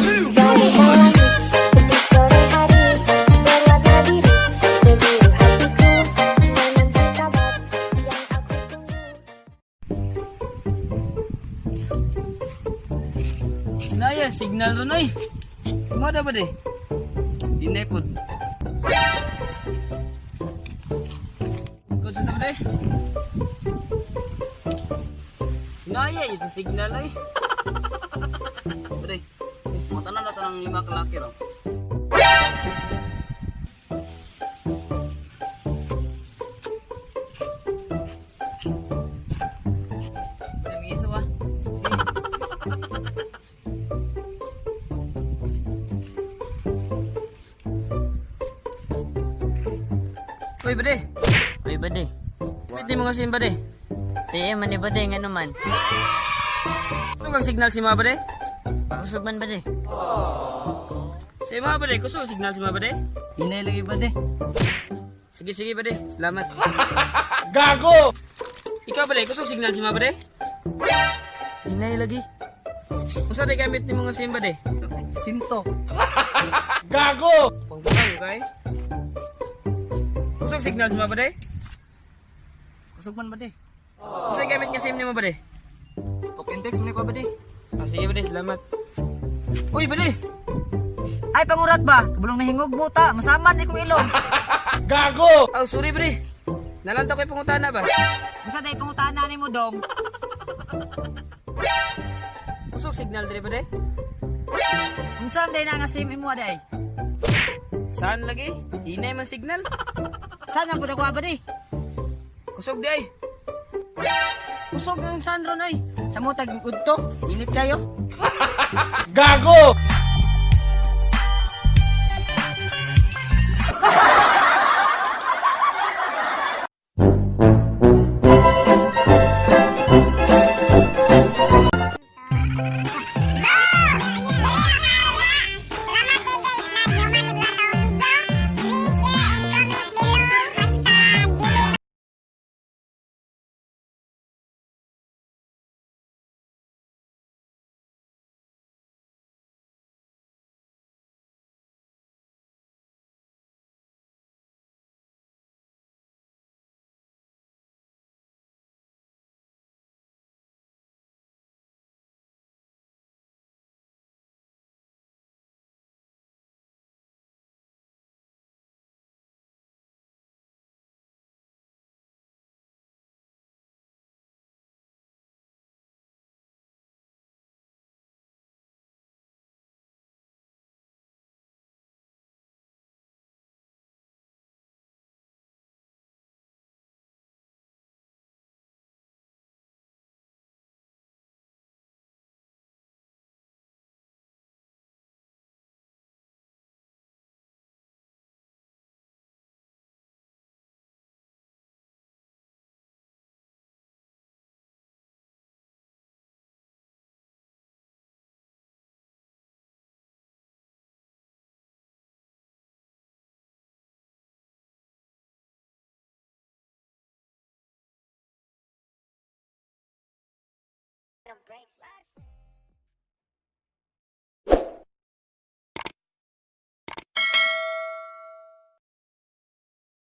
Garis sang langit, tepi sore hari, berwarna biru, seluruh hatiku menanti kabar yang aku tunggu. Naya, signal ron ay. Kumada ba de? Dinay po. Kung saan ba de? Naya, yun sa signal ay. Ba de? Matanan na tanang 5 kalaki raw. Sabi iso ah. Uy, bade. Uy, bade. Pwede mo kasi bade. Tiye man ni bade, nga naman. Kusog ang signal si mga bade. Kusog man bade. Si mga bade, kusog ang signal si mga bade. Hinay lagi bade. Sige, sige bade. Salamat. Gago! Ikaw bade, kusog signal si mga bade. Hinay lagi. Usa day gamit ni mga sim bade. Sinto. Gago! Pangbukan kay. Kusog signal si mga bade. Kusog man bade. Usa gamit nga sim ni mga bade. Talk and text man ko bade. Ah, sige bade, salamat. Uy bade. Ay, pangurat ba? Kabulong nahingog mo ta. Masaman ni kong ilong. Gago! Oh, sorry bade. Nalantaw ko'y pangutana ba? Unsa day pangutana ni mo dong? Kusog signal diri bade. Unsa day na nga sim imo day? Saan lagi? Hinay man signal. Saan ang pud ako bade? Kusog di ay. Kusog ang sandro nay. Sa mo tag udto. Init kayo. Gago! Break.